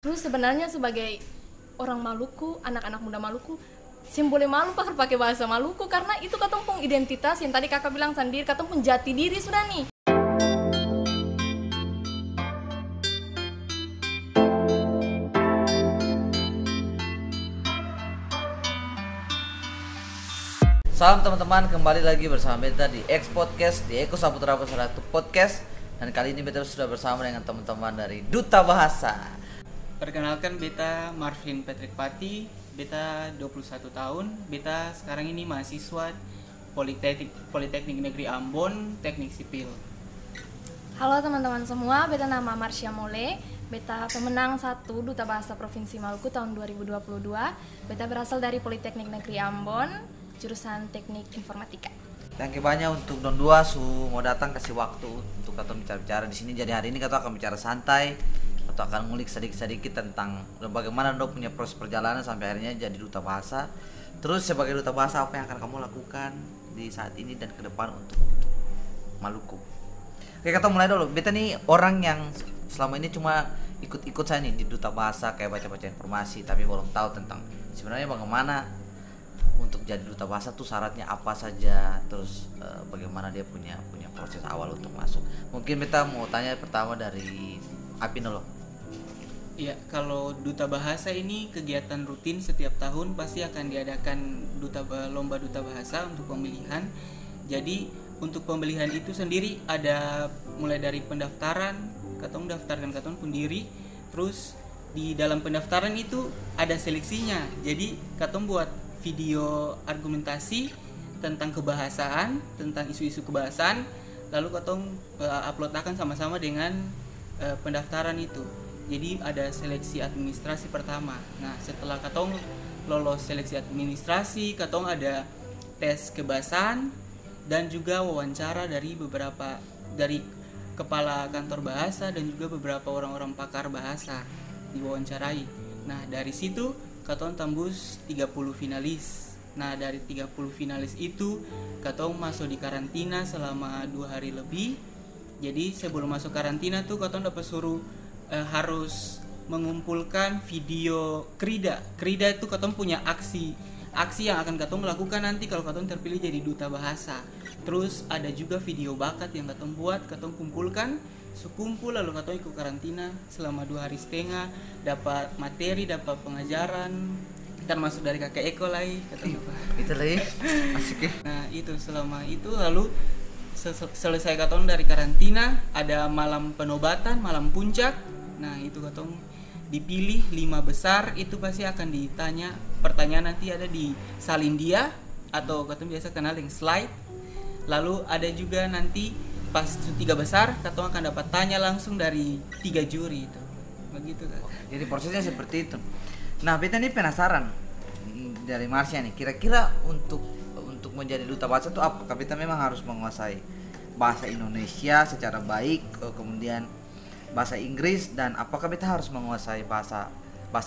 Terus sebenarnya sebagai orang Maluku, anak-anak muda Maluku, boleh malu pakai bahasa Maluku karena itu katong pun identitas yang tadi kakak bilang sendiri, katong pun jati diri sudah nih. Salam teman-teman, kembali lagi bersama beta di X Podcast, di Eko Saputra Satu Podcast. Dan kali ini beta sudah bersama dengan teman-teman dari Duta Bahasa. Perkenalkan, beta Marvin Patrick Pati, beta 21 tahun, beta sekarang ini mahasiswa Politeknik Negeri Ambon, Teknik Sipil. Halo teman-teman semua, beta nama Marsha Mole, beta pemenang 1 Duta Bahasa Provinsi Maluku tahun 2022. Beta berasal dari Politeknik Negeri Ambon, jurusan Teknik Informatika. Thank you banyak untuk Don Dua mau datang kasih waktu untuk kita bicara-bicara di sini. Jadi hari ini kita akan bicara santai atau akan ngulik sedikit-sedikit tentang bagaimana Don punya proses perjalanan sampai akhirnya jadi Duta Bahasa. Terus sebagai Duta Bahasa apa yang akan kamu lakukan di saat ini dan ke depan untuk Maluku. Oke, kita mulai dulu. Beta nih orang yang selama ini cuma ikut-ikut saya nih di Duta Bahasa, kayak baca-baca informasi, tapi belum tahu tentang sebenarnya bagaimana untuk jadi Duta Bahasa tuh syaratnya apa saja, terus bagaimana dia punya proses awal untuk masuk. Mungkin beta mau tanya pertama dari Apin dulu. Iya, kalau Duta Bahasa ini kegiatan rutin setiap tahun pasti akan diadakan lomba Duta Bahasa untuk pemilihan. Jadi untuk pemilihan itu sendiri ada mulai dari pendaftaran, katong daftarkan katong pendiri, terus di dalam pendaftaran itu ada seleksinya. Jadi katong buat video argumentasi tentang kebahasaan, tentang isu-isu kebahasaan, lalu katong uploadakan sama-sama dengan pendaftaran itu. Jadi ada seleksi administrasi pertama. Nah, setelah katong lolos seleksi administrasi, katong ada tes kebahasaan dan juga wawancara dari kepala kantor bahasa dan juga beberapa orang-orang pakar bahasa diwawancarai. Nah, dari situ katong tembus 30 finalis. Nah, dari 30 finalis itu katong masuk di karantina selama 2 hari lebih. Jadi sebelum masuk karantina tuh katong dapat suruh harus mengumpulkan video krida. Krida itu katong punya aksi yang akan katong lakukan nanti kalau katong terpilih jadi Duta Bahasa. Terus ada juga video bakat yang katong buat, katong kumpulkan, sekumpul lalu katong ikut karantina selama 2 hari setengah, dapat materi, dapat pengajaran, kan masuk dari kakek Eko lagi katong itu lagi asik ya. Nah, itu selama itu lalu selesai katong dari karantina, ada malam penobatan, malam puncak. Nah, itu katong dipilih 5 besar, itu pasti akan ditanya pertanyaan, nanti ada di Salindia atau katong biasa kenal dengan slide. Lalu ada juga nanti pas 3 besar katong akan dapat tanya langsung dari 3 juri itu. Begitu kan. Jadi prosesnya seperti itu. Nah, beta nih penasaran dari Marsha nih, kira-kira untuk menjadi Duta Bahasa itu apa? Beta memang harus menguasai bahasa Indonesia secara baik, kemudian bahasa Inggris, dan apakah beta harus menguasai bahasa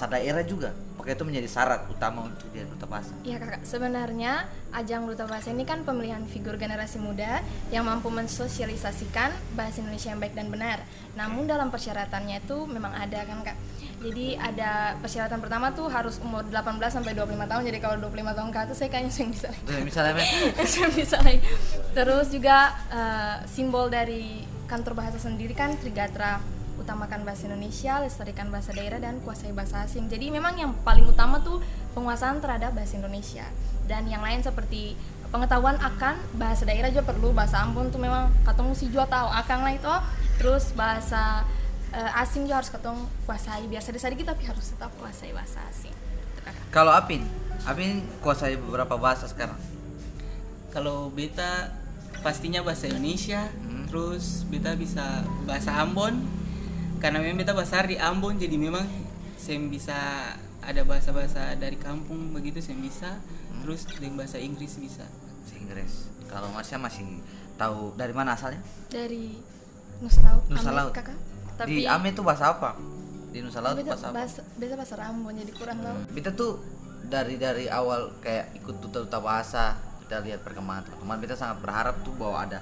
daerah juga? Apakah itu menjadi syarat utama untuk jadi Duta Bahasa? Iya kakak, sebenarnya ajang Duta Bahasa ini kan pemilihan figur generasi muda yang mampu mensosialisasikan bahasa Indonesia yang baik dan benar. Namun dalam persyaratannya itu memang ada kan kak. Jadi ada persyaratan pertama tuh harus umur 18 sampai 25 tahun. Jadi kalau 25 tahun ke atas saya kayaknya sering bisa. Misalnya. Terus juga simbol dari kantor bahasa sendiri kan Trigatra, utamakan bahasa Indonesia, lestarikan bahasa daerah, dan kuasai bahasa asing. Jadi memang yang paling utama tuh penguasaan terhadap bahasa Indonesia. Dan yang lain seperti pengetahuan akan bahasa daerah juga perlu. Bahasa Ambon tuh memang katong mesti juga tahu akan lah itu. Terus bahasa asing juga harus katong kuasai. Biasa sedikit tapi harus tetap kuasai bahasa asing. Kalau Apin kuasai beberapa bahasa sekarang? Kalau beta pastinya bahasa Indonesia, terus beta bisa bahasa Ambon. Karena memang beta besar di Ambon, jadi memang saya bisa ada bahasa-bahasa dari kampung begitu saya bisa. Terus dengan bahasa Inggris bisa. Bahasa Inggris. Kalau Marsha masih tahu dari mana asalnya? Dari Nusa Laut. Nusa Laut. Kakak. Tapi Di Ame itu bahasa apa? Di Nusa Laut bahasa apa? Beta bahasa Ambon, jadi kurang tahu. Beta tuh dari awal kayak ikut Duta Bahasa, kita lihat perkembangan teman-teman. Beta sangat berharap tuh bahwa ada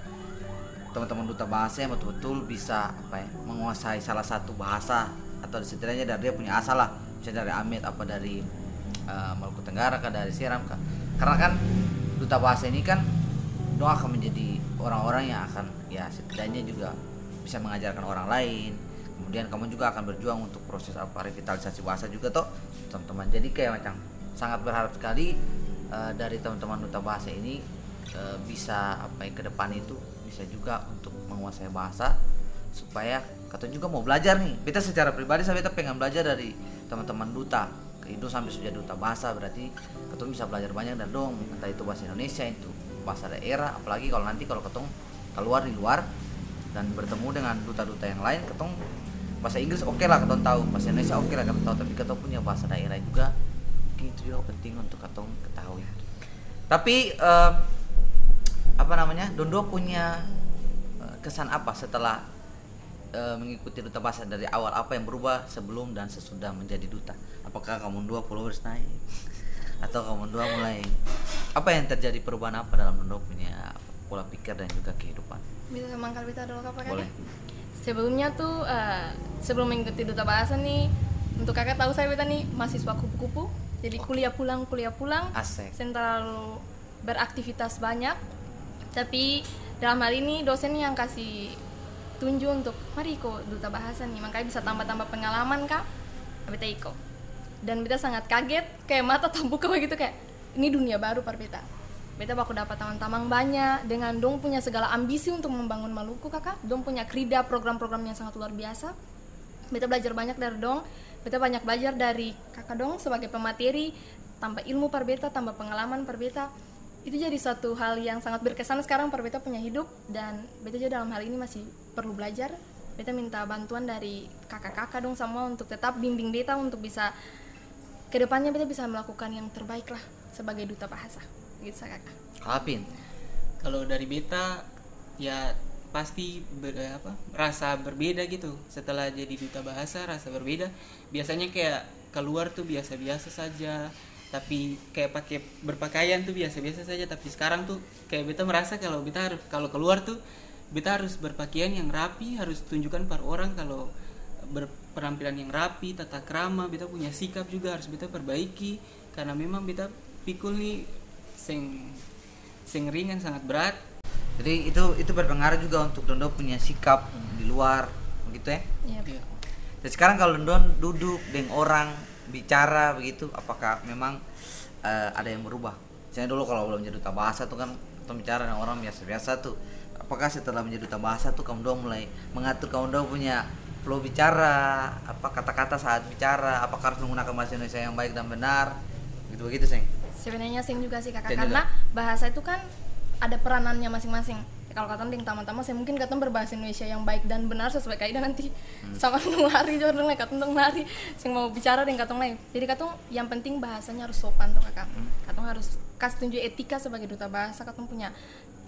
teman-teman Duta Bahasa yang betul-betul bisa menguasai salah satu bahasa atau setidaknya dari dia punya asal lah, misalnya dari Amit apa dari Maluku Tenggara kah, dari Seram kah. Karena kan duta bahasa ini kan dong akan menjadi orang-orang yang akan ya setidaknya juga bisa mengajarkan orang lain. Kemudian kamu juga akan berjuang untuk proses revitalisasi bahasa juga toh teman-teman. Jadi kayak macam sangat berharap sekali dari teman-teman duta bahasa ini bisa ke depan itu bisa juga untuk menguasai bahasa, supaya kata juga mau belajar nih. Beta secara pribadi saya pengen belajar dari teman-teman duta itu sampai sudah duta bahasa, berarti ketemu bisa belajar banyak dari dong, entah itu bahasa Indonesia, itu bahasa daerah, apalagi kalau nanti kalau ketemu keluar di luar dan bertemu dengan duta-duta yang lain, ketemu bahasa Inggris oke lah ketemu tahu, bahasa Indonesia oke lah ketemu tahu, tapi ketemu punya bahasa daerah juga mungkin itu juga penting untuk ketemu ketahui. Tapi Dondo punya kesan apa setelah mengikuti duta bahasa dari awal? Apa yang berubah sebelum dan sesudah menjadi duta? Apakah kamu dua followers naik atau kamu dua mulai apa yang terjadi, perubahan apa dalam Dondo punya pola pikir dan juga kehidupan? Bisa mangkal kita dulu kakak. Boleh. Sebelumnya tuh sebelum mengikuti duta bahasa nih, untuk kakak tahu saya beta nih mahasiswa kupu-kupu, jadi kuliah pulang Asik. saya terlalu beraktivitas banyak, tapi dalam hal ini dosen yang kasih tunjuk untuk mari ikut duta bahasa nih, makanya bisa tambah-tambah pengalaman kak, beta ikut. Dan beta sangat kaget, kayak mata terbuka begitu, kayak ini dunia baru par beta. Beta baku dapat teman-teman banyak dengan dong punya segala ambisi untuk membangun Maluku kakak. Dong punya krida program-program yang sangat luar biasa. Beta belajar banyak dari dong. Beta banyak belajar dari kakak dong sebagai pemateri, tambah ilmu par beta, tambah pengalaman par beta. Itu jadi suatu hal yang sangat berkesan sekarang par beta punya hidup, dan beta juga dalam hal ini masih perlu belajar. Beta minta bantuan dari kakak-kakak dong semua untuk tetap bimbing beta untuk bisa kedepannya beta bisa melakukan yang terbaik lah sebagai duta bahasa. Gitu kakak. Kalapin. Kalau dari beta ya pasti rasa berbeda gitu. Setelah jadi duta bahasa rasa berbeda. Biasanya kayak keluar tuh biasa-biasa saja, tapi kayak berpakaian tuh biasa-biasa saja, tapi sekarang tuh kayak beta merasa kalau keluar tuh beta harus berpakaian yang rapi, harus tunjukkan par orang kalau berpenampilan yang rapi, tata krama, beta punya sikap juga harus beta perbaiki, karena memang beta pikul nih sing ringan sangat berat. Jadi itu berpengaruh juga untuk Dondo punya sikap di luar begitu ya. Yep. Dan sekarang kalau Dondo duduk dengan orang bicara begitu, apakah memang ada yang berubah? Misalnya dulu kalau belum menjadi duta bahasa tuh kan atau bicara dengan orang biasa-biasa tuh, apakah setelah menjadi duta bahasa tuh kamu Dondo mulai mengatur kamu Dondo punya flow bicara, apa kata-kata saat bicara, apakah harus menggunakan bahasa Indonesia yang baik dan benar, gitu begitu sih? Sebenarnya sing juga sih kakak, Sing karena juga. bahasa itu kan ada peranannya masing-masing. Kalau kata dengan teman-teman saya mungkin kata berbahasa Indonesia yang baik dan benar sesuai kaidah nanti sama lari jorong lagi kata lari sing mau bicara dengan katong lain. Jadi katong yang penting bahasanya harus sopan tuh kakak. Katong harus kasih tunjuk etika sebagai duta bahasa, katong punya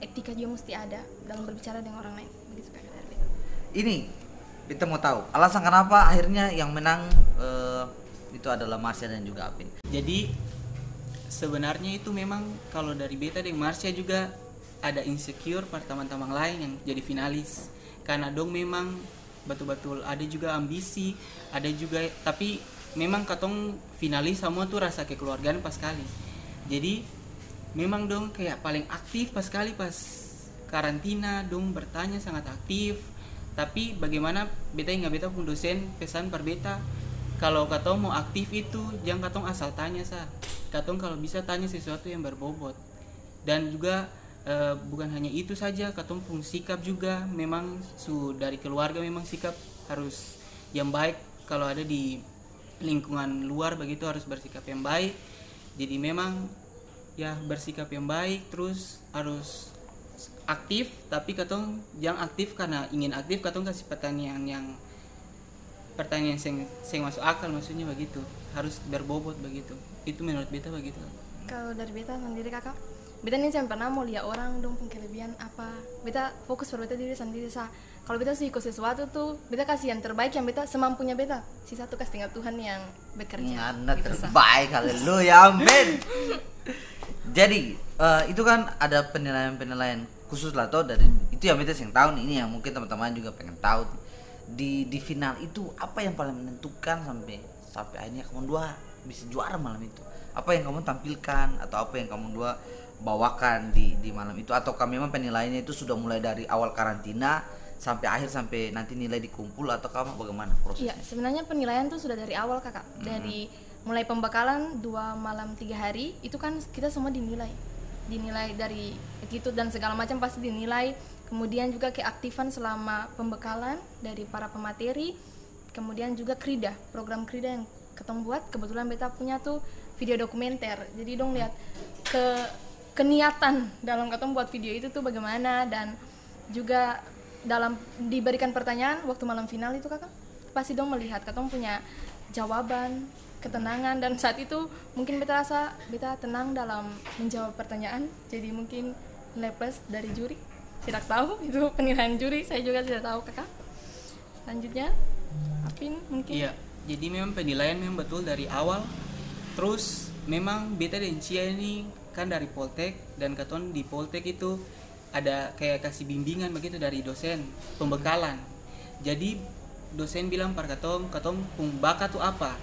etika juga mesti ada dalam berbicara dengan orang lain. Begitu kakak dari itu. Ini kita mau tahu alasan kenapa akhirnya yang menang itu adalah Marsha dan juga Apin. Jadi sebenarnya itu memang kalau dari beta dan Marsha juga ada insecure pada teman-teman lain yang jadi finalis, karena dong memang betul-betul ada juga ambisi, ada juga, tapi memang katong finalis semua tuh rasa kekeluargaan pas kali. Jadi memang dong kayak paling aktif pas kali pas karantina, dong bertanya sangat aktif. Tapi bagaimana beta ingat beta pun dosen pesan per beta, kalau katong mau aktif itu jangan katong asal tanya sah. Katong kalau bisa tanya sesuatu yang berbobot. Dan juga bukan hanya itu saja, katong pun sikap juga memang dari keluarga memang sikap harus yang baik. Kalau ada di lingkungan luar begitu harus bersikap yang baik. Jadi memang ya bersikap yang baik, terus harus aktif, tapi katong jangan aktif karena ingin aktif, katong kasih pertanyaan yang masuk akal, maksudnya begitu, harus berbobot begitu. Itu menurut beta begitu. Kalau dari beta sendiri kakak, beta ini saya pernah mau lihat orang dong punya kelebihan apa, beta fokus pada beta diri sendiri sah. Kalau beta ikut sesuatu tuh beta kasih yang terbaik yang beta semampunya beta, sisa tuh kasih tinggal Tuhan yang bekerja. Anak gitu, terbaik, haleluya, amin. Jadi itu kan ada penilaian khusus lah toh dari itu yang beta yang tahu nih, ini yang mungkin teman-teman juga pengen tahu di final itu apa yang paling menentukan sampai akhirnya kamu dua bisa juara malam itu? Apa yang kamu tampilkan atau apa yang kamu dua bawakan di malam itu, atau memang penilaiannya itu sudah mulai dari awal karantina sampai akhir sampai nanti nilai dikumpul, atau kamu bagaimana prosesnya? Iya, sebenarnya penilaian tuh sudah dari awal kakak. Dari mulai pembekalan 2 malam 3 hari itu kan kita semua dinilai dari attitude dan segala macam pasti dinilai. Kemudian juga keaktifan selama pembekalan dari para pemateri. Kemudian juga krida, program krida yang ketemu buat, kebetulan beta punya tuh video dokumenter. Jadi dong lihat keniatan dalam ketemu buat video itu tuh bagaimana, dan juga dalam diberikan pertanyaan waktu malam final itu kakak pasti dong melihat ketemu punya jawaban, ketenangan, dan saat itu mungkin beta rasa beta tenang dalam menjawab pertanyaan, jadi mungkin nilai plus dari juri, tidak tahu itu penilaian juri, saya juga tidak tahu kakak. Selanjutnya Apin mungkin. Iya, jadi memang penilaian memang betul dari awal. Terus memang beta dan Cia ini kan dari Poltek, dan katon di Poltek itu ada kayak kasih bimbingan begitu dari dosen pembekalan. Jadi dosen bilang par katong pung bakat tuh apa.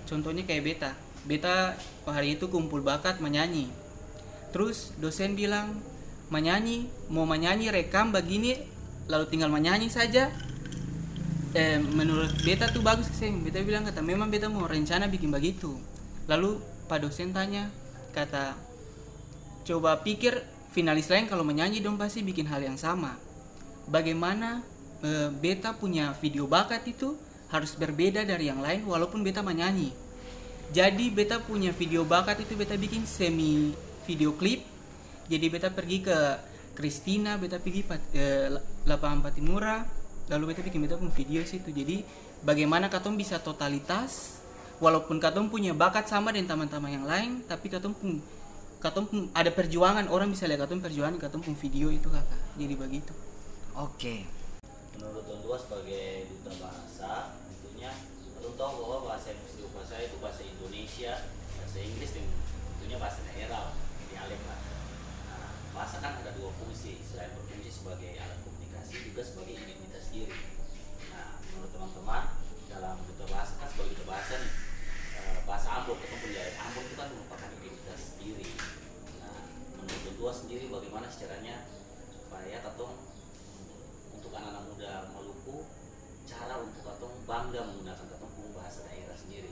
Contohnya kayak beta hari itu kumpul bakat menyanyi. Terus dosen bilang mau menyanyi rekam begini lalu tinggal menyanyi saja. Menurut beta tuh bagus sih. Beta bilang kata memang beta mau rencana bikin begitu. Lalu pak dosen tanya, kata coba pikir finalis lain kalau menyanyi dong pasti bikin hal yang sama. Bagaimana beta punya video bakat itu harus berbeda dari yang lain walaupun beta menyanyi. Jadi beta punya video bakat itu beta bikin semi video klip. Jadi beta pergi ke Christina, beta pergi lapangan Patimura, lalu beta bikin beta pun video situ. Jadi bagaimana katong bisa totalitas walaupun katong punya bakat sama dengan teman-teman yang lain, tapi katong pun ada perjuangan, orang bisa lihat katong perjuangan katong pun video itu kakak. Jadi begitu. Oke. Menurut Don Dua sebagai duta bahasa, tentunya Don tahu bahwa bahasa yang mesti dikuasai itu bahasa Indonesia, bahasa Inggris, dan tentunya bahasa daerah, dialek lah. Nah, bahasa kan ada 2 fungsi, selain berfungsi sebagai alat komunikasi juga sebagai identitas diri. Nah, menurut teman-teman dalam duta bahasa kan sebagai duta bahasa nih, bahasa Ambon ataupun dialek Ambon itu kan merupakan identitas diri. Nah, menurut Don Dua sendiri bagaimana caranya supaya katong untuk anak-anak muda Maluku, cara untuk katong bangga menggunakan katong bahasa daerah sendiri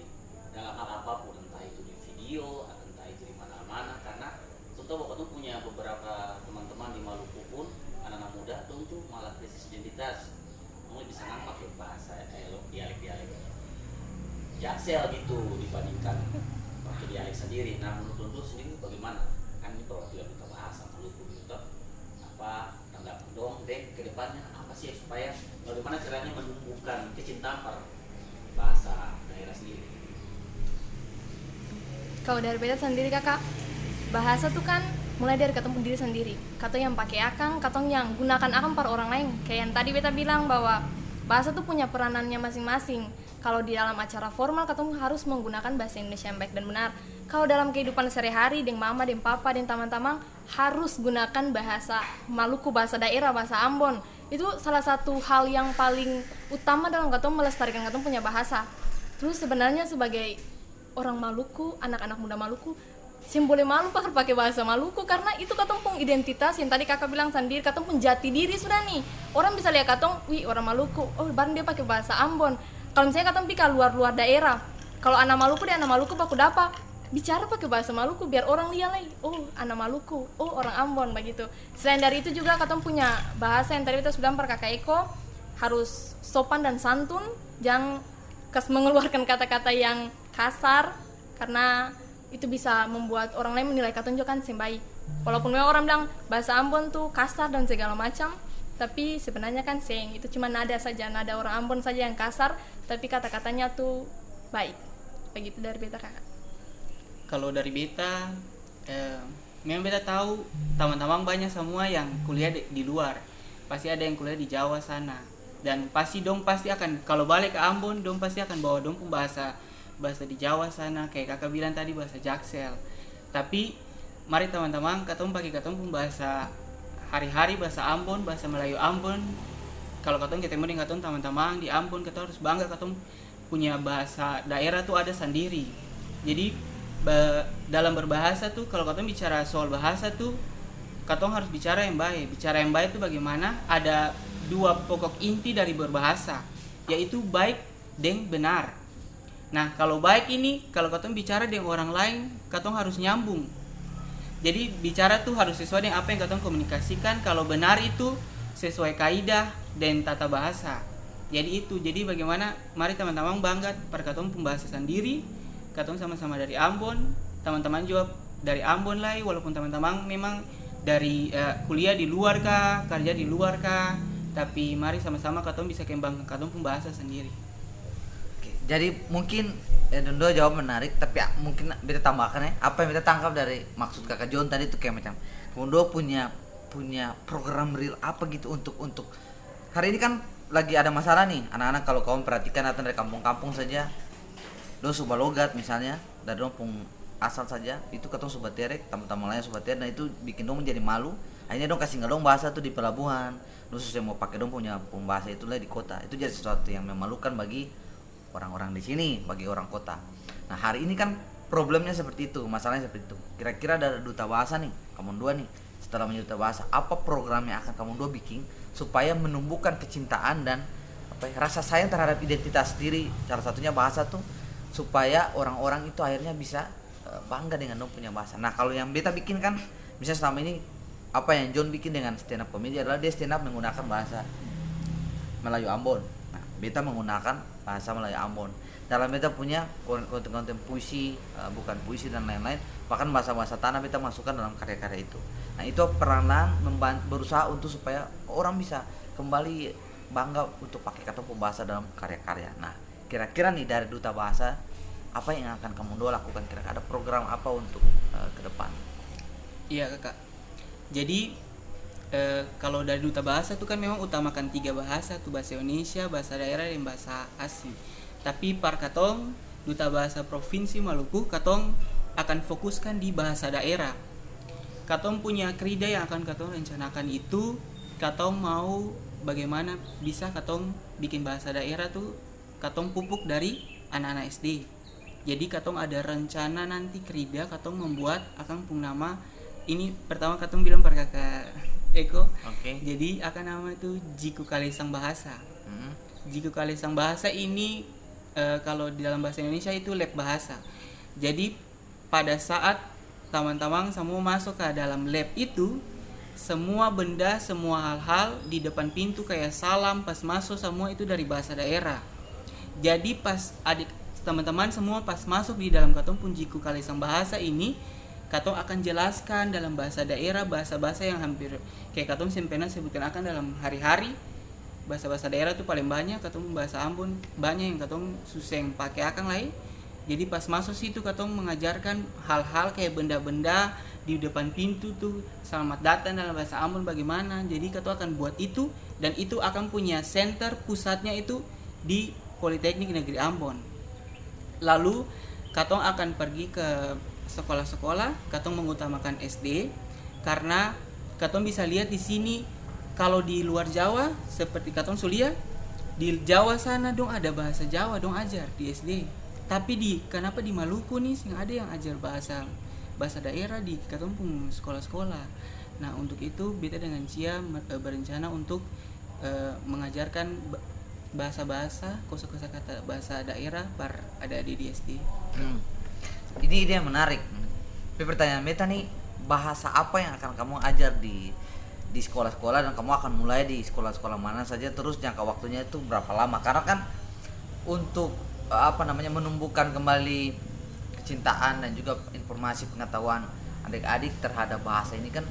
dalam hal apapun, entah itu di video atau entah itu di mana-mana, karena tentu bahwa katong punya beberapa teman-teman di Maluku pun anak-anak muda tentu malah krisis identitas, mulai bisa nampak ya bahasa dialek Jaksel gitu dibandingkan pakai dialek sendiri. Nah, menurut Don sendiri bagaimana? Kan ini perwakilan duta bahasa Maluku gitu, apa tanggap dong deh ke depannya apa sih supaya bagaimana caranya menumbuhkan kecintaan pada bahasa daerah sendiri? Kalau dari beta sendiri kakak, bahasa tuh kan mulai dari katong diri sendiri. Katong yang pakai akang, katong yang gunakan akang para orang lain. Kayak yang tadi beta bilang bahwa bahasa tuh punya peranannya masing-masing. Kalau di dalam acara formal katong harus menggunakan bahasa Indonesia yang baik dan benar. Kalau dalam kehidupan sehari-hari dengan mama, dengan papa, dengan teman-teman harus gunakan bahasa Maluku, bahasa daerah, bahasa Ambon. Itu salah satu hal yang paling utama dalam katong melestarikan katong punya bahasa. Terus sebenarnya sebagai orang Maluku, anak-anak muda Maluku, yang boleh malu pakai bahasa Maluku karena itu katong pun identitas yang tadi kakak bilang sendiri, katong pun jati diri sudah nih. Orang bisa lihat katong, wih orang Maluku, oh bareng dia pakai bahasa Ambon. Kalau misalnya katong pergi ke luar daerah, kalau anak Maluku dia anak Maluku pakai dapa, bicara pakai bahasa Maluku biar orang lihat lagi, oh anak Maluku, oh orang Ambon begitu. Selain dari itu juga katong punya bahasa yang tadi kita sudah bilang per kakak Eko, harus sopan dan santun, jangan mengeluarkan kata-kata yang kasar karena itu bisa membuat orang lain menilai katong juga kan sembai. Walaupun memang orang bilang bahasa Ambon tuh kasar dan segala macam, tapi sebenarnya kan itu cuma nada saja, nada orang Ambon saja yang kasar, tapi kata-katanya tuh baik. Begitu dari beta kakak. Kalau dari beta, memang beta tahu teman-teman banyak semua yang kuliah di luar. Pasti ada yang kuliah di Jawa sana. Dan pasti akan kalau balik ke Ambon, dong pasti akan bawa dong bahasa di Jawa sana, kayak kakak bilang tadi bahasa Jaksel. Tapi mari teman-teman katong pakai katong bahasa hari-hari, bahasa Ambon, bahasa Melayu Ambon, kalau katong ketemu dengan katong teman-teman di Ambon, katong harus bangga katong punya bahasa daerah tuh ada sendiri. Jadi dalam berbahasa tuh kalau katong bicara soal bahasa tuh katong harus bicara yang baik. Bicara yang baik itu bagaimana? Ada dua pokok inti dari berbahasa, yaitu baik dan benar. Nah, kalau baik ini, kalau katong bicara dengan orang lain, katong harus nyambung. Jadi bicara tuh harus sesuai dengan apa yang katong komunikasikan. Kalau benar itu sesuai kaidah dan tata bahasa. Jadi itu, jadi bagaimana? Mari teman-teman bangga pada katong pembahasa sendiri. Katong sama-sama dari Ambon, teman-teman juga dari Ambon lah, walaupun teman-teman memang dari kuliah di luar kah, kerja di luar kah, tapi mari sama-sama katong bisa kembangkan katong pembahasa sendiri. Oke, jadi mungkin Dondo jawab menarik, tapi mungkin kita tambahkan ya, apa yang kita tangkap dari maksud Kakak John tadi itu kayak macam Dondo punya program real apa gitu untuk hari ini kan lagi ada masalah nih anak-anak. Kalau kamu perhatikan datang dari kampung-kampung saja, do subah logat misalnya dari dong asal saja itu ketong sobat terek, teman-teman lainnya sobat terek, dan itu bikin dong menjadi malu. Akhirnya dong kasih ngadong bahasa tuh di pelabuhan, khusus yang mau pakai dong punya pembahasa itu lah di kota. Itu jadi sesuatu yang memalukan bagi orang-orang di sini, bagi orang kota. Nah hari ini kan problemnya seperti itu, masalahnya seperti itu. Kira-kira ada duta bahasa nih, kamu dua nih, setelah menjadi duta bahasa, apa program yang akan kamu dua bikin supaya menumbuhkan kecintaan dan rasa sayang terhadap identitas diri, salah satunya bahasa tuh, supaya orang-orang itu akhirnya bisa bangga dengan dong punya bahasa. Nah kalau yang beta bikin kan, misalnya selama ini apa yang John bikin dengan stand up comedy adalah dia stand up menggunakan bahasa Melayu Ambon. Nah beta menggunakan bahasa Melayu Ambon. Dalam beta punya konten-konten puisi, bukan puisi dan lain-lain, bahkan bahasa-bahasa tanah beta masukkan dalam karya-karya itu. Nah itu peranan berusaha untuk supaya orang bisa kembali bangga untuk pakai kata pembahasa dalam karya-karya. Nah kira-kira nih dari duta bahasa apa yang akan kamu dua lakukan, kira-kira ada program apa untuk ke depan? Iya kakak, jadi kalau dari duta bahasa itu kan memang utamakan 3 bahasa tuh, bahasa Indonesia, bahasa daerah, dan bahasa asing. Tapi par katong duta bahasa provinsi Maluku, katong akan fokuskan di bahasa daerah. Katong punya krida yang akan katong rencanakan itu, katong mau bagaimana bisa katong bikin bahasa daerah tuh katong pupuk dari anak-anak SD. Jadi katong ada rencana nanti krida katong membuat akan pun nama ini, pertama katong bilang pada kakak Eko. Okay. Jadi akan nama itu Jiku Kalesang Bahasa. Jiku Kalesang Bahasa ini kalau di dalam bahasa Indonesia itu lab bahasa. Jadi pada saat teman-teman semua masuk ke dalam lab itu, semua benda, semua hal-hal di depan pintu kayak salam pas masuk semua itu dari bahasa daerah. Jadi pas teman-teman semua pas masuk di dalam katong pun Jiku Kalesang Bahasa ini, katong akan jelaskan dalam bahasa daerah, bahasa-bahasa yang hampir kayak katong sempena sebutkan akan dalam hari-hari. Bahasa-bahasa daerah tuh paling banyak, katong bahasa Ambon banyak yang katong susah yang pakai akan lain. Jadi pas masuk situ katong mengajarkan hal-hal kayak benda-benda di depan pintu tuh, selamat datang dalam bahasa Ambon bagaimana. Jadi katong akan buat itu, dan itu akan punya center pusatnya itu di Politeknik Negeri Ambon. Lalu katong akan pergi ke sekolah-sekolah, katong mengutamakan SD karena katong bisa lihat di sini kalau di luar Jawa seperti katong sulia di Jawa sana dong ada bahasa Jawa dong ajar di SD. Tapi kenapa di Maluku nih sing ada yang ajar bahasa daerah di katong pun sekolah-sekolah. Nah, untuk itu beta dengan Cia berencana untuk mengajarkan bahasa-bahasa, kosa-kosa kata bahasa daerah ada di SD. Ini ide yang menarik. Tapi pertanyaan beta nih, bahasa apa yang akan kamu ajar di sekolah-sekolah, dan kamu akan mulai di sekolah-sekolah mana saja, terus jangka waktunya itu berapa lama? Karena kan untuk menumbuhkan kembali kecintaan dan juga informasi pengetahuan adik-adik terhadap bahasa ini kan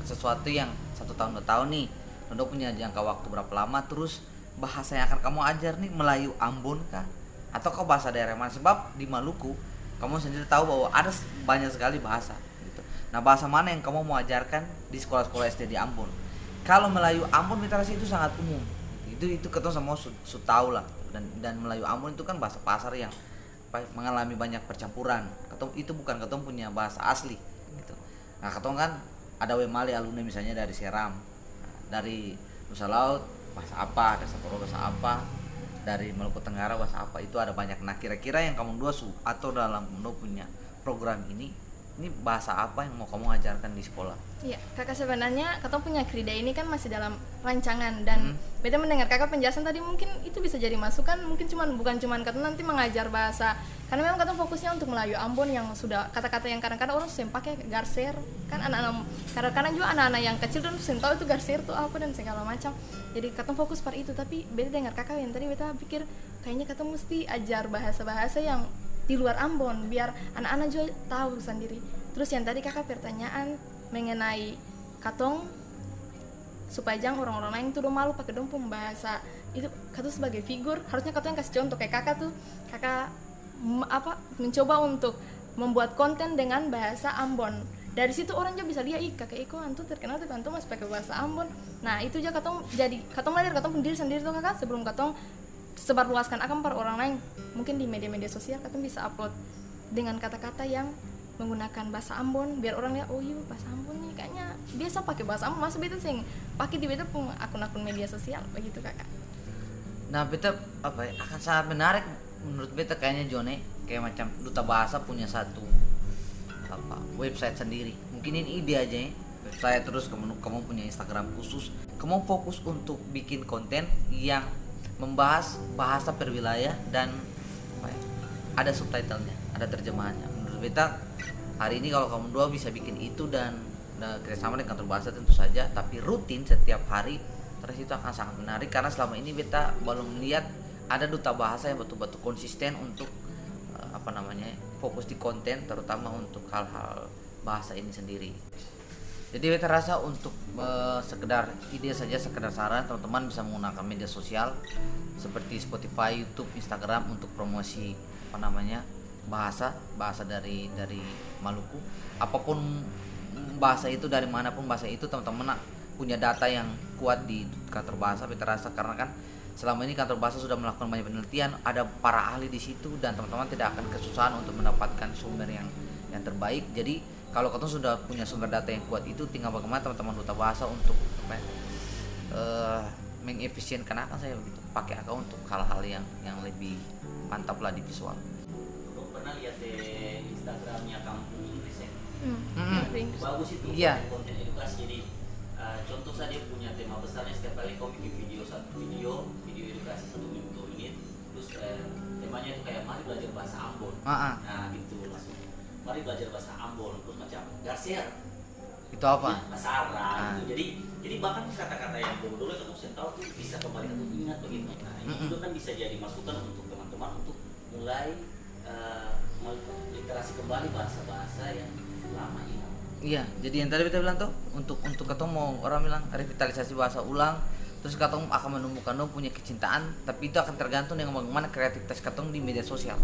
sesuatu yang 1 tahun 2 tahun nih. Untuk punya jangka waktu berapa lama, terus bahasa yang akan kamu ajar nih Melayu Ambon kah? Atau kau bahasa daerah mana? Sebab di Maluku kamu sendiri tahu bahwa ada banyak sekali bahasa gitu. Nah bahasa mana yang kamu mau ajarkan di sekolah-sekolah SD di Ambon? Kalau Melayu Ambon literasi itu sangat umum. Itu ketemu semua tahu lah. Dan Melayu Ambon itu kan bahasa pasar yang mengalami banyak percampuran. Itu bukan ketemu punya bahasa asli gitu. Nah ketemu kan ada Wemali alumni misalnya dari Seram, dari Nusa Laut bahasa apa, ada Sapporo bahasa apa, dari Maluku Tenggara bahasa apa, itu ada banyak. Nah kira-kira yang kamu dua atau dalam punya program ini bahasa apa yang mau kamu ajarkan di sekolah? Iya, kakak sebenarnya katong punya Krida ini kan masih dalam rancangan dan beta mendengar kakak penjelasan tadi mungkin itu bisa jadi masukan, mungkin bukan cuman katong nanti mengajar bahasa, karena memang katong fokusnya untuk Melayu Ambon yang sudah kata-kata yang kadang-kadang orang sudah pakai garser kan, anak-anak kadang-kadang juga anak-anak yang kecil dan sudah tahu itu garser itu apa dan segala macam. Jadi katong fokus pada itu, tapi beta dengar kakak yang tadi beta pikir kayaknya katong mesti ajar bahasa-bahasa yang di luar Ambon biar anak-anak juga tahu sendiri. Terus yang tadi kakak pertanyaan mengenai katong supaya jangan orang-orang lain tuh malu pakai dong bahasa itu, katong sebagai figur harusnya katong yang kasih contoh. Kayak kakak tuh, kakak mencoba untuk membuat konten dengan bahasa Ambon. Dari situ orang juga bisa lihat, kakak Iko antu terkenal tuh antu masih pakai bahasa Ambon. Nah itu juga katong belajar katong pendiri sendiri tuh kakak, sebelum katong sebarluaskan akan para orang lain. Mungkin di media-media sosial katong bisa upload dengan kata-kata yang menggunakan bahasa Ambon biar orang lihat, oh iya bahasa Ambon nih kayaknya biasa pakai bahasa Ambon, masa beta sing pakai di beta pun akun-akun media sosial begitu kakak. Nah beta akan sangat menarik menurut beta kayaknya Jone, kayak macam Duta Bahasa punya satu website sendiri. Mungkin ini ide aja ya, website, terus kamu punya Instagram khusus, kamu fokus untuk bikin konten yang membahas bahasa per wilayah dan ada subtitlenya, ada terjemahannya. Menurut beta hari ini kalau kamu dua bisa bikin itu dan kerjasama dengan kantor bahasa tentu saja, tapi rutin setiap hari, terus itu akan sangat menarik karena selama ini beta belum melihat ada duta bahasa yang betul-betul konsisten untuk fokus di konten, terutama untuk hal-hal bahasa ini sendiri. Jadi beta rasa untuk sekedar ide saja, sekedar saran, teman-teman bisa menggunakan media sosial seperti Spotify, YouTube, Instagram untuk promosi bahasa dari Maluku. Apapun bahasa itu, dari manapun bahasa itu, teman-teman punya data yang kuat di kantor bahasa. Beta rasa karena kan selama ini kantor bahasa sudah melakukan banyak penelitian, ada para ahli di situ dan teman-teman tidak akan kesusahan untuk mendapatkan sumber yang terbaik. Jadi kalau kalian sudah punya sumber data yang kuat itu, tinggal bagaimana teman-teman duta bahasa untuk mengefisienkan akan saya begitu, pakai akun untuk hal-hal yang lebih mantap lah di visual. Lo pernah lihat di Instagramnya Kampung Inggris ya? Bagus itu, iya. konten edukasi. Jadi contoh saja punya tema besarnya, setiap kali kau bikin satu video edukasi 1 menit 2 menit, terus temanya itu kayak mari belajar bahasa Ambon. Nah gitu langsung, mari belajar bahasa Ambon, terus macam garser itu apa? Bahasa Arab gitu. Jadi bahkan kata-kata yang dulu itu saya tahu tuh bisa kembali untuk ingat begitu. Nah itu kan bisa jadi masukan untuk teman-teman untuk mulai literasi kembali bahasa-bahasa yang lama ini. Iya, jadi yang tadi kita bilang tuh untuk ketemu mau orang bilang revitalisasi bahasa ulang, terus katong akan menemukan dong punya kecintaan, tapi itu akan tergantung dengan bagaimana kreativitas katong di media sosial.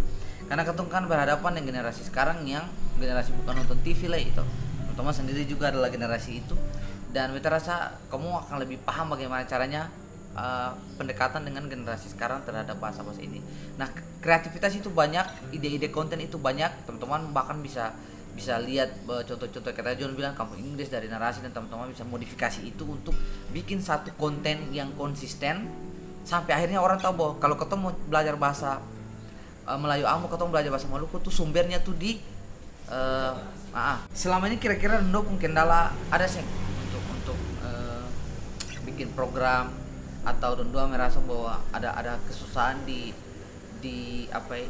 Karena katong kan berhadapan dengan generasi sekarang yang generasi bukan nonton TV lah itu. Teman-teman sendiri juga adalah generasi itu, dan kita rasa kamu akan lebih paham bagaimana caranya pendekatan dengan generasi sekarang terhadap bahasa-bahasa ini. Nah, kreativitas itu banyak, ide-ide konten itu banyak, teman-teman bahkan bisa lihat contoh-contoh kata John bilang Kampung Inggris dari narasi, dan teman-teman bisa modifikasi itu untuk bikin satu konten yang konsisten sampai akhirnya orang tahu bahwa kalau ketemu belajar bahasa Melayu Ambon, ketemu belajar bahasa Maluku tuh sumbernya tuh di selama ini kira-kira Ndo pun kendala ada sih untuk bikin program, atau Ndo merasa bahwa ada kesusahan di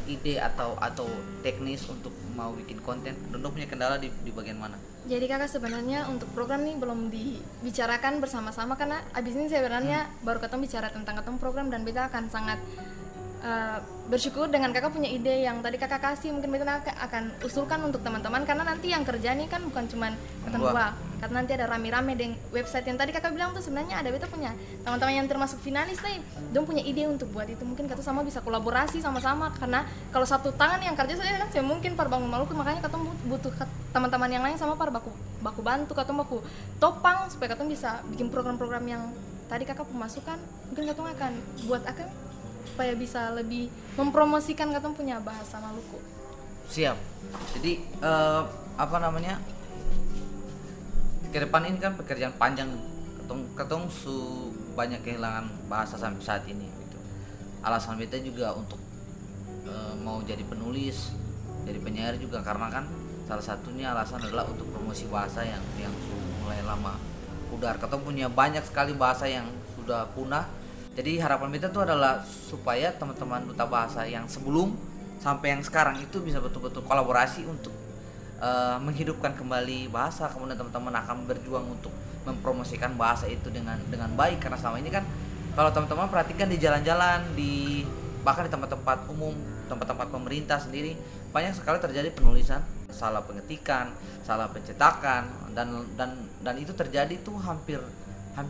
ide atau teknis untuk mau bikin konten? Ndo punya kendala di bagian mana? Jadi kakak sebenarnya untuk program ini belum dibicarakan bersama-sama karena abis ini sebenarnya baru ketemu bicara tentang program, dan beta akan sangat bersyukur dengan kakak punya ide yang tadi kakak kasih. Mungkin beta akan usulkan untuk teman-teman, karena nanti yang kerja nih kan bukan cuman ketemu karena nanti ada rame-rame dengan website yang tadi kakak bilang tuh. Sebenarnya ada beta punya teman-teman yang termasuk finalis nih, dong punya ide untuk buat itu. Mungkin kata sama bisa kolaborasi sama-sama, karena kalau satu tangan yang kerja saja kan saya mungkin par bangun Maluku, makanya ketemu butuh teman-teman yang lain sama par baku bantu, ketemu baku topang supaya ketemu bisa bikin program-program yang tadi kakak pemasukan. Mungkin ketemu akan buat supaya bisa lebih mempromosikan katong punya bahasa Maluku. Siap. Jadi ke depan ini kan pekerjaan panjang, ketong banyak kehilangan bahasa sampai saat ini gitu. Alasan beta juga untuk mau jadi penulis, jadi penyair juga karena kan salah satunya alasan adalah untuk promosi bahasa yang mulai lama pudar. Kita punya banyak sekali bahasa yang sudah punah. Jadi harapan beta itu adalah supaya teman-teman duta bahasa yang sebelum sampai yang sekarang itu bisa betul-betul kolaborasi untuk menghidupkan kembali bahasa. Kemudian teman-teman akan berjuang untuk mempromosikan bahasa itu dengan baik, karena selama ini kan kalau teman-teman perhatikan di jalan-jalan, bahkan di tempat-tempat umum, tempat-tempat pemerintah sendiri, banyak sekali terjadi penulisan salah pengetikan, salah pencetakan, dan itu terjadi tuh hampir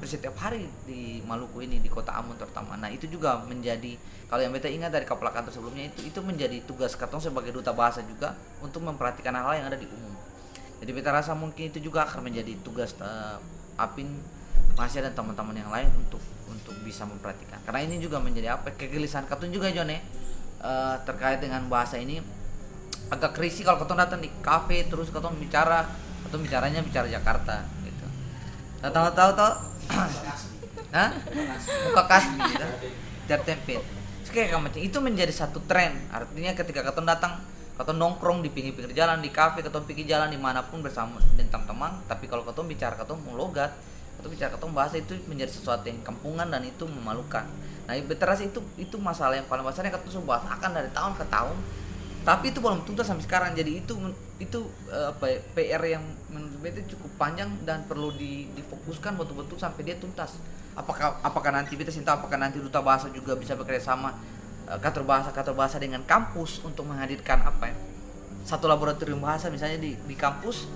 setiap hari di Maluku ini, di Kota Ambon terutama. Nah itu juga menjadi, kalau yang beta ingat dari Kapala Kantor sebelumnya, itu menjadi tugas katong sebagai duta bahasa juga untuk memperhatikan hal-hal yang ada di umum. Jadi beta rasa mungkin itu juga akan menjadi tugas Apin, Masya dan teman-teman yang lain untuk bisa memperhatikan. Karena ini juga menjadi kegelisahan katong juga Jone, terkait dengan bahasa ini. Agak risih kalau katong datang di kafe terus katong bicaranya bicara Jakarta gitu. Tahu Hah? Muka kasbi gitu. Tertempel. Kayak macam itu menjadi satu tren. Artinya ketika katong datang, katong nongkrong di pinggir-pinggir jalan, di kafe, katong pergi jalan dimanapun bersama dengan teman-teman. Tapi kalau katong bicara, katong mau logat, katong bicara, katong bahasa, itu menjadi sesuatu yang kampungan dan itu memalukan. Nah, berterasa itu masalah yang paling besarnya katong bahas akan dari tahun ke tahun. Tapi itu belum tuntas sampai sekarang. Jadi itu PR yang menurut beta cukup panjang dan perlu difokuskan betul-betul sampai dia tuntas. Apakah nanti beta tahu apakah nanti duta bahasa juga bisa bekerja sama kantor bahasa dengan kampus untuk menghadirkan satu laboratorium bahasa misalnya di kampus,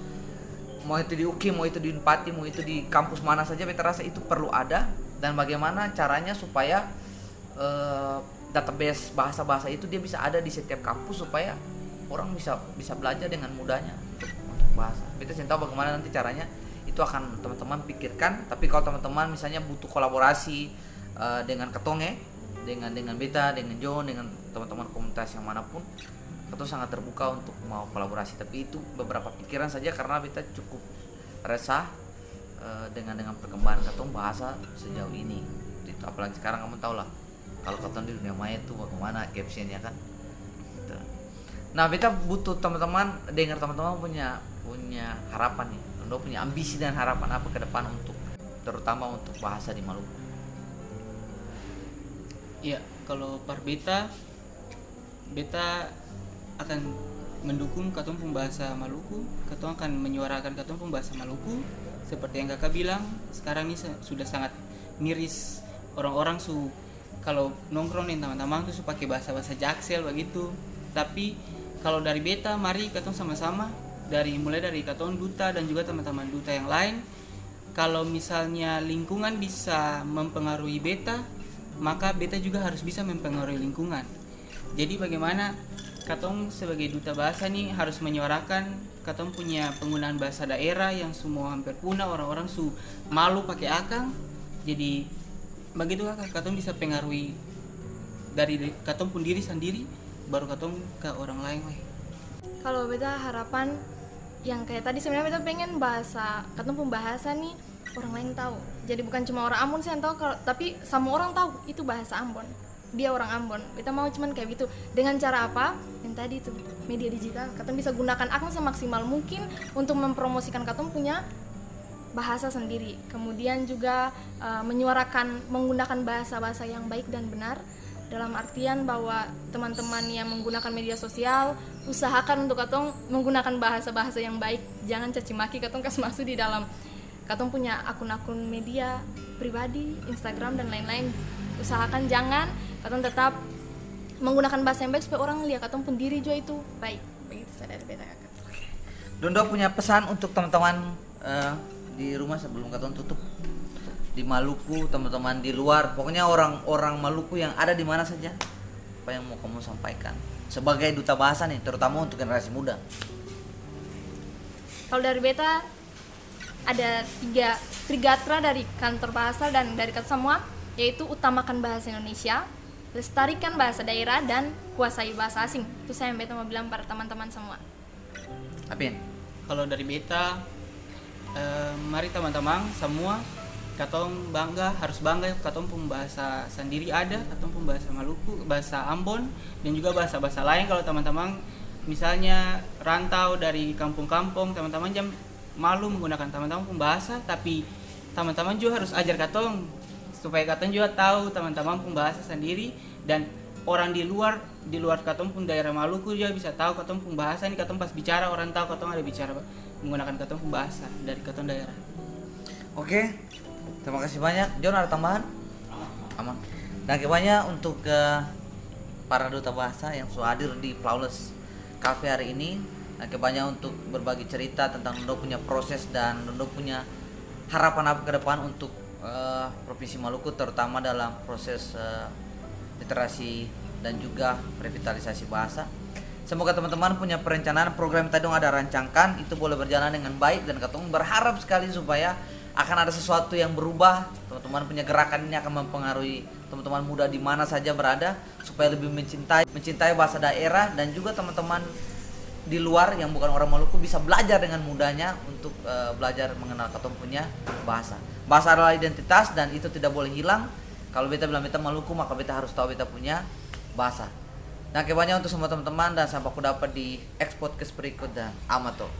mau itu di UKI, mau itu di Unpati, mau itu di kampus mana saja. Beta rasa itu perlu ada, dan bagaimana caranya supaya database bahasa-bahasa itu dia bisa ada di setiap kampus supaya orang bisa belajar dengan mudahnya untuk bahasa. Beta tahu bagaimana nanti caranya, itu akan teman-teman pikirkan. Tapi kalau teman-teman misalnya butuh kolaborasi dengan ketonge, dengan beta, dengan John, dengan teman-teman komunitas yang manapun, itu sangat terbuka untuk mau kolaborasi. Tapi itu beberapa pikiran saja karena beta cukup resah dengan perkembangan ketong bahasa sejauh ini. Itu apalagi sekarang kamu tahu lah, kalau ketong di dunia maya itu bagaimana captionnya kan. Gitu. Nah, beta butuh teman-teman dengar, teman-teman punya harapan nih, Anda punya ambisi dan harapan apa ke depan terutama untuk bahasa di Maluku. Iya, kalau par beta akan mendukung katong pembahasa Maluku. Katong akan menyuarakan katong pembahasa Maluku. Seperti yang kakak bilang, sekarang ini sudah sangat miris orang-orang kalau nongkrong dengan teman-teman tuh pakai bahasa Jaksel begitu. Tapi kalau dari beta, mari katong sama-sama mulai dari katong duta dan juga teman-teman duta yang lain. Kalau misalnya lingkungan bisa mempengaruhi beta, maka beta juga harus bisa mempengaruhi lingkungan. Jadi bagaimana katong sebagai duta bahasa nih harus menyuarakan katong punya penggunaan bahasa daerah yang semua hampir punah, orang-orang malu pakai akang. Jadi begitu katong bisa pengaruhi dari katong pun diri sendiri, baru katong ke orang lain. Kalau beta harapan yang kayak tadi, sebenarnya beta pengen katong pembahasa nih orang lain tahu. Jadi bukan cuma orang Ambon sih yang tahu, tapi semua orang tahu itu bahasa Ambon. Dia orang Ambon. Beta mau cuman kayak gitu. Dengan cara apa? Yang tadi itu media digital. Katong bisa gunakan akang semaksimal mungkin untuk mempromosikan katong punya bahasa sendiri. Kemudian juga menggunakan bahasa-bahasa yang baik dan benar. Dalam artian bahwa teman-teman yang menggunakan media sosial, usahakan untuk katong menggunakan bahasa-bahasa yang baik. Jangan caci maki katong kas masuk di dalam. Katong punya akun-akun media pribadi, Instagram dan lain-lain. Usahakan jangan, katong tetap menggunakan bahasa yang baik supaya orang lihat katong pun diri juga itu baik. Begitu saya dari beta kakak. Dondo punya pesan untuk teman-teman di rumah sebelum katong tutup. Di Maluku, teman-teman di luar, pokoknya orang Maluku yang ada di mana saja, apa yang mau kamu sampaikan sebagai duta bahasa nih, terutama untuk generasi muda? Kalau dari beta ada tiga trigatra dari kantor bahasa dan dari kata semua, yaitu utamakan bahasa Indonesia, lestarikan bahasa daerah, dan kuasai bahasa asing. Itu saya yang beta mau bilang para teman-teman semua. Apin? Kalau dari beta, mari teman-teman semua katong harus bangga katong pun bahasa sendiri ada, katong pun bahasa Maluku, bahasa Ambon, dan juga bahasa-bahasa lain. Kalau teman-teman misalnya rantau dari kampung-kampung, teman-teman jam malu menggunakan teman-teman pun bahasa, tapi teman-teman juga harus ajar katong supaya katong juga tahu teman-teman pun bahasa sendiri, dan orang di luar katong pun daerah Maluku juga bisa tahu katong pun bahasa. Ini katong pas bicara orang tahu katong ada bicara menggunakan katong pun bahasa dari katong daerah. Oke, terima kasih banyak. John, ada tambahan? Aman. Dan banyak untuk para duta bahasa yang sudah hadir di Flawless Cafe hari ini. Dan banyak untuk berbagi cerita tentang Dondo punya proses dan Dondo punya harapan apa ke depan untuk Provinsi Maluku, terutama dalam proses literasi dan juga revitalisasi bahasa. Semoga teman-teman punya perencanaan program tadi yang ada rancangkan itu boleh berjalan dengan baik, dan katong berharap sekali supaya akan ada sesuatu yang berubah. Teman-teman punya gerakan ini akan mempengaruhi teman-teman muda di mana saja berada supaya lebih mencintai bahasa daerah, dan juga teman-teman di luar yang bukan orang Maluku bisa belajar dengan mudahnya untuk belajar mengenal katong punya bahasa. Bahasa adalah identitas dan itu tidak boleh hilang. Kalau beta bilang beta Maluku, maka beta harus tahu beta punya bahasa. Nah, kebanyakan untuk semua teman-teman, dan sampai aku dapat di Podcast berikut, dan Amato.